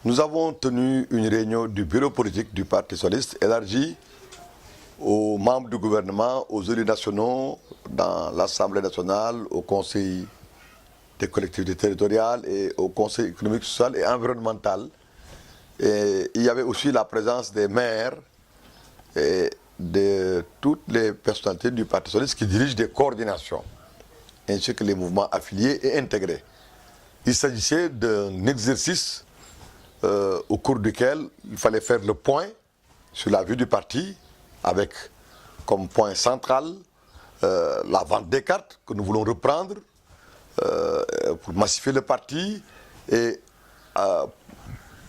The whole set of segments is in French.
Nous avons tenu une réunion du bureau politique du Parti socialiste élargie aux membres du gouvernement, aux élus nationaux, dans l'Assemblée nationale, au Conseil des collectivités territoriales et au Conseil économique, social et environnemental. Et il y avait aussi la présence des maires et de toutes les personnalités du Parti socialiste qui dirigent des coordinations, ainsi que les mouvements affiliés et intégrés. Il s'agissait d'un exercice au cours duquel il fallait faire le point sur la vie du parti, avec comme point central la vente des cartes que nous voulons reprendre pour massifier le parti et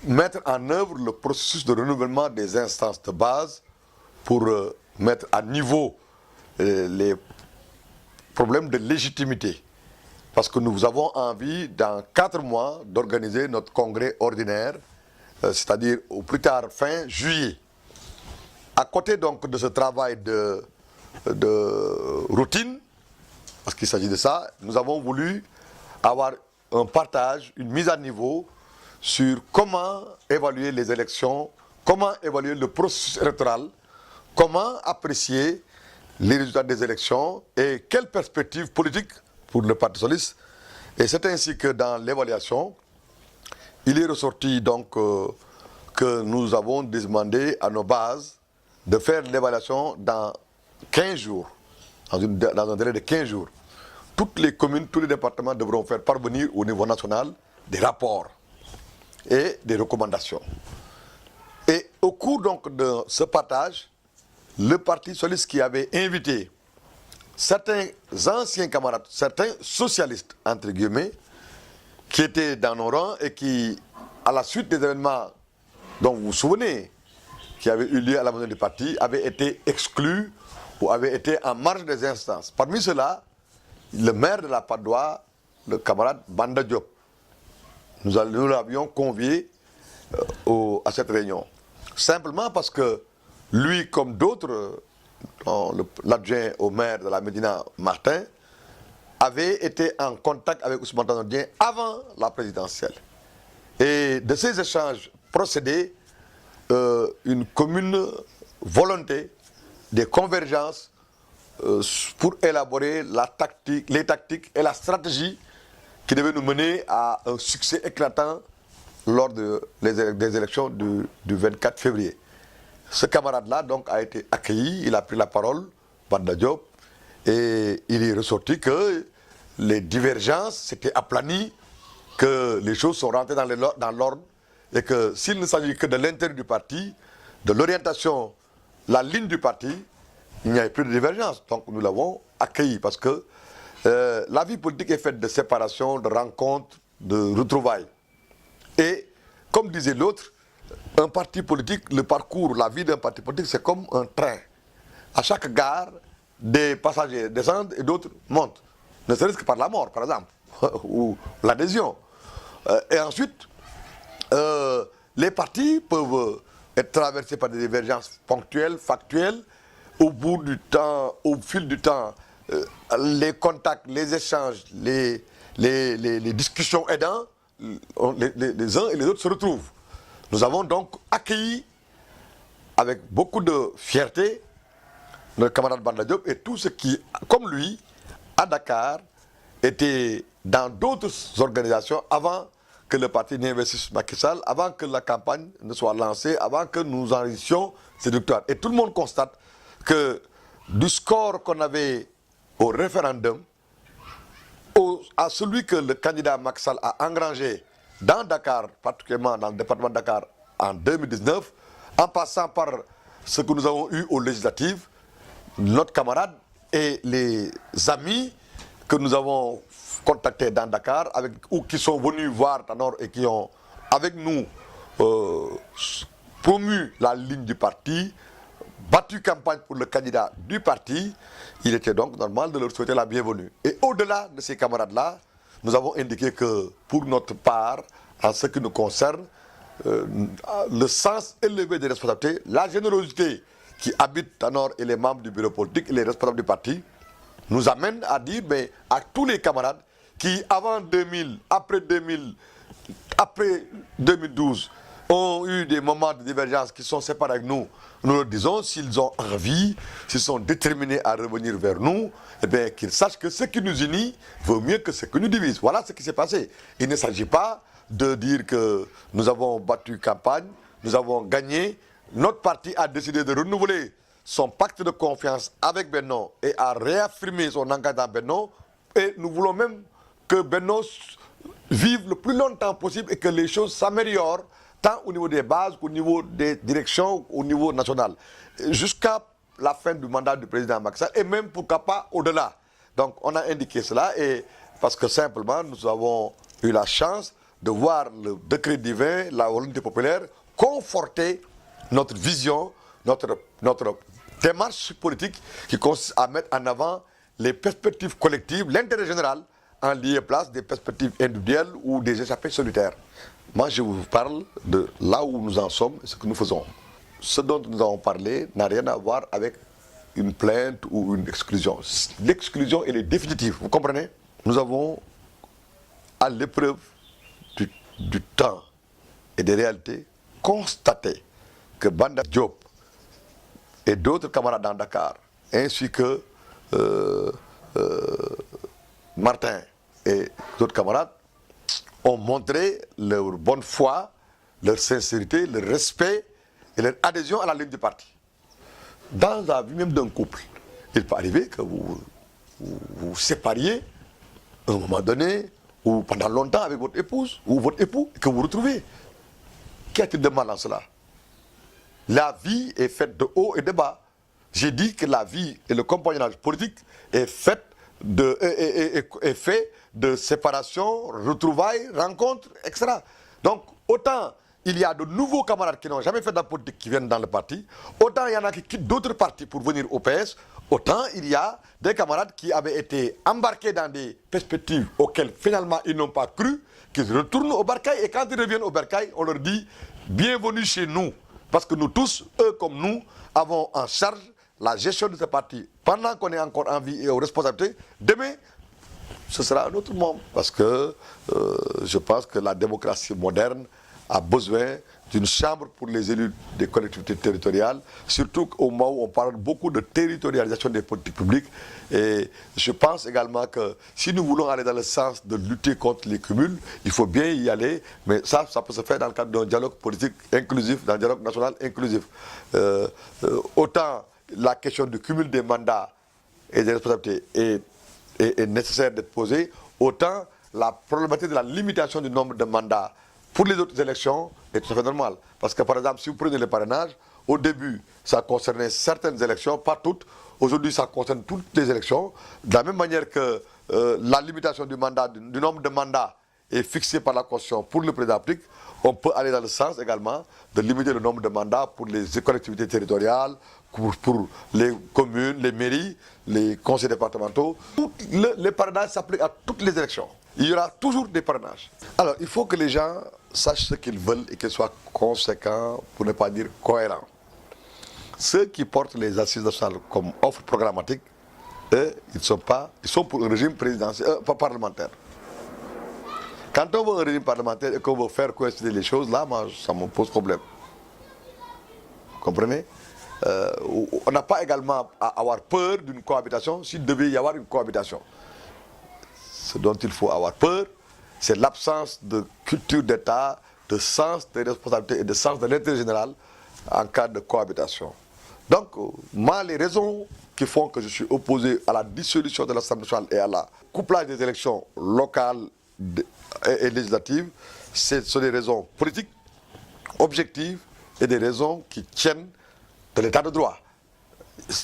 mettre en œuvre le processus de renouvellement des instances de base pour mettre à niveau les problèmes de légitimité. Parce que nous avons envie, dans 4 mois, d'organiser notre congrès ordinaire, c'est-à-dire au plus tard fin juillet. À côté donc de ce travail de routine, parce qu'il s'agit de ça, nous avons voulu avoir un partage, une mise à niveau sur comment évaluer les élections, comment évaluer le processus électoral, comment apprécier les résultats des élections et quelles perspectives politiques pour le Parti socialiste. Et c'est ainsi que dans l'évaluation, il est ressorti donc que nous avons demandé à nos bases de faire l'évaluation dans 15 jours, dans un délai de 15 jours. Toutes les communes, tous les départements devront faire parvenir au niveau national des rapports et des recommandations. Et au cours donc de ce partage, le Parti socialiste qui avait invité certains anciens camarades, certains socialistes, entre guillemets, qui étaient dans nos rangs et qui, à la suite des événements dont vous vous souvenez, qui avaient eu lieu à la maison du parti, avaient été exclus ou avaient été en marge des instances. Parmi ceux-là, le maire de la Padoie, le camarade Banda Diop, nous l'avions convié à cette réunion. Simplement parce que lui, comme d'autres, l'adjoint au maire de la Médina, Martin, avait été en contact avec Ousmane Tanor Dieng avant la présidentielle. Et de ces échanges procédés, une commune volonté des convergences pour élaborer les tactiques et la stratégie qui devaient nous mener à un succès éclatant lors des élections du 24 février. Ce camarade-là donc a été accueilli, il a pris la parole, Banda Diop, et il est ressorti que les divergences s'étaient aplanies, que les choses sont rentrées dans l'ordre, et que s'il ne s'agit que de l'intérêt du parti, de l'orientation, la ligne du parti, il n'y avait plus de divergence. Donc nous l'avons accueilli, parce que la vie politique est faite de séparation, de rencontres, de retrouvailles. Et comme disait l'autre, un parti politique, le parcours, la vie d'un parti politique, c'est comme un train. À chaque gare, des passagers descendent et d'autres montent. Ne serait-ce que par la mort, par exemple, ou l'adhésion. Et ensuite, les partis peuvent être traversés par des divergences ponctuelles, factuelles. Au bout du temps, au fil du temps, les contacts, les échanges, les discussions aidant, les uns et les autres se retrouvent. Nous avons donc accueilli avec beaucoup de fierté notre camarade Banda Diop et tous ceux qui, comme lui, à Dakar, étaient dans d'autres organisations avant que le parti n'investisse Macky Sall, avant que la campagne ne soit lancée, avant que nous enrigissions ces victoires. Et tout le monde constate que du score qu'on avait au référendum, à celui que le candidat Macky Sall a engrangé dans Dakar, particulièrement dans le département de Dakar en 2019, en passant par ce que nous avons eu aux législatives, notre camarade et les amis que nous avons contactés dans Dakar, ou qui sont venus voir Tanor et qui ont, avec nous, promu la ligne du parti, battu campagne pour le candidat du parti, il était donc normal de leur souhaiter la bienvenue. Et au-delà de ces camarades-là, nous avons indiqué que pour notre part, en ce qui nous concerne, le sens élevé des responsabilités, la générosité qui habite Tanor et les membres du bureau politique et les responsables du parti, nous amène à dire mais à tous les camarades qui, avant 2000, après 2000, après 2012, ont eu des moments de divergence qui sont séparés avec nous, nous leur disons, s'ils ont envie, s'ils sont déterminés à revenir vers nous, eh bien, qu'ils sachent que ce qui nous unit vaut mieux que ce qui nous divise. Voilà ce qui s'est passé. Il ne s'agit pas de dire que nous avons battu campagne, nous avons gagné. Notre parti a décidé de renouveler son pacte de confiance avec Benno et a réaffirmé son engagement à Benno. Et nous voulons même que Benno vive le plus longtemps possible et que les choses s'améliorent tant au niveau des bases qu'au niveau des directions, au niveau national, jusqu'à la fin du mandat du président Macky Sall et même pourquoi pas au-delà. Donc on a indiqué cela et parce que simplement nous avons eu la chance de voir le décret divin, la volonté populaire, conforter notre vision, notre démarche politique qui consiste à mettre en avant les perspectives collectives, l'intérêt général, en lieu et place des perspectives individuelles ou des échappées solitaires. Moi, je vous parle de là où nous en sommes et ce que nous faisons. Ce dont nous avons parlé n'a rien à voir avec une plainte ou une exclusion. L'exclusion, elle est définitive, vous comprenez? Nous avons, à l'épreuve du temps et des réalités, constaté que Banda Diop et d'autres camarades dans Dakar, ainsi que Martin et d'autres camarades, ont montré leur bonne foi, leur sincérité, leur respect et leur adhésion à la ligne du parti. Dans la vie même d'un couple, il peut arriver que vous vous sépariez à un moment donné, ou pendant longtemps avec votre épouse, ou votre époux, et que vous vous retrouvez. Qu'y a-t-il de mal en cela? La vie est faite de haut et de bas. J'ai dit que la vie et le compagnonnage politique est fait de séparation, retrouvailles, rencontres, etc. Donc, autant il y a de nouveaux camarades qui n'ont jamais fait de la politique qui viennent dans le parti, autant il y en a qui quittent d'autres partis pour venir au PS, autant il y a des camarades qui avaient été embarqués dans des perspectives auxquelles finalement ils n'ont pas cru, qu'ils retournent au Bercail et quand ils reviennent au Bercail, on leur dit « bienvenue chez nous ». Parce que nous tous, eux comme nous, avons en charge la gestion de ce parti pendant qu'on est encore en vie et aux responsabilités. Demain, ce sera un autre monde. Parce que je pense que la démocratie moderne a besoin d'une chambre pour les élus des collectivités territoriales, surtout au moment où on parle beaucoup de territorialisation des politiques publiques. Et je pense également que si nous voulons aller dans le sens de lutter contre les cumuls, il faut bien y aller, mais ça peut se faire dans le cadre d'un dialogue politique inclusif, d'un dialogue national inclusif. Autant la question du cumul des mandats et des responsabilités est nécessaire d'être posée, autant la problématique de la limitation du nombre de mandats pour les autres élections est tout à fait normal. Parce que par exemple, si vous prenez le parrainage, au début, ça concernait certaines élections, pas toutes. Aujourd'hui, ça concerne toutes les élections. De la même manière que la limitation du nombre de mandats est fixée par la Constitution pour le président de la République, on peut aller dans le sens également de limiter le nombre de mandats pour les collectivités territoriales, pour les communes, les mairies, les conseils départementaux. Les parrainages s'appliquent à toutes les élections. Il y aura toujours des parrainages. Alors, il faut que les gens sachent ce qu'ils veulent et qu'ils soient conséquents, pour ne pas dire cohérents. Ceux qui portent les assises nationales comme offre programmatique, eux, ils sont pour un régime parlementaire. Quand on veut un régime parlementaire et qu'on veut faire coïncider les choses, là, moi, ça me pose problème. Vous comprenez? On n'a pas également à avoir peur d'une cohabitation s'il devait y avoir une cohabitation. Ce dont il faut avoir peur, c'est l'absence de culture d'État, de sens des responsabilités et de sens de l'intérêt général en cas de cohabitation. Donc, moi, les raisons qui font que je suis opposé à la dissolution de l'Assemblée nationale et à la couplage des élections locales et législatives, ce sont des raisons politiques, objectives et des raisons qui tiennent de l'état de droit.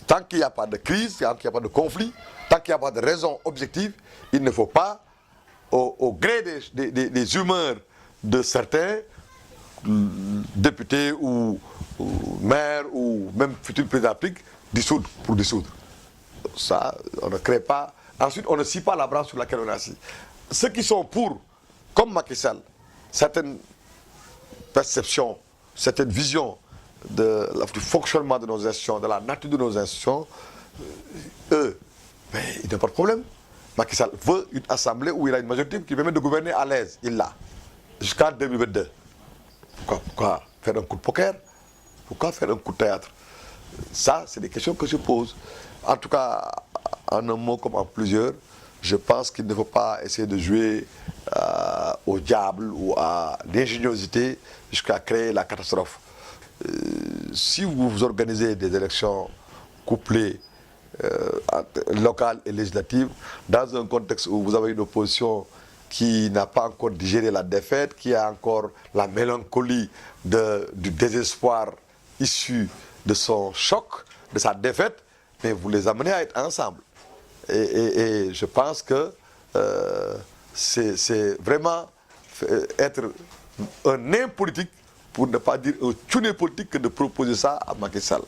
Tant qu'il n'y a pas de crise, tant qu'il n'y a pas de conflit, tant qu'il n'y a pas de raison objective, il ne faut pas, au gré des humeurs de certains députés ou maires ou même futurs présidents de la République, dissoudre pour dissoudre. Ça, on ne crée pas. Ensuite, on ne scie pas la branche sur laquelle on est assis. Ceux qui sont pour, comme Macky Sall, certaines perceptions, certaines visions du fonctionnement de nos institutions, de la nature de nos institutions, eux, ben, il n'y a pas de problème. Macky Sall veut une assemblée où il a une majorité qui permet de gouverner à l'aise. Il l'a. Jusqu'en 2022. Pourquoi faire un coup de poker? Pourquoi faire un coup de théâtre? Ça, c'est des questions que je pose. En tout cas, en un mot comme en plusieurs, je pense qu'il ne faut pas essayer de jouer au diable ou à l'ingéniosité jusqu'à créer la catastrophe. Si vous organisez des élections couplées locales et législatives, dans un contexte où vous avez une opposition qui n'a pas encore digéré la défaite, qui a encore la mélancolie du désespoir issu de son choc, de sa défaite, mais vous les amenez à être ensemble. Et je pense que c'est vraiment être un nain politique, pour ne pas dire un tuné politique, que de proposer ça à Macky Sall.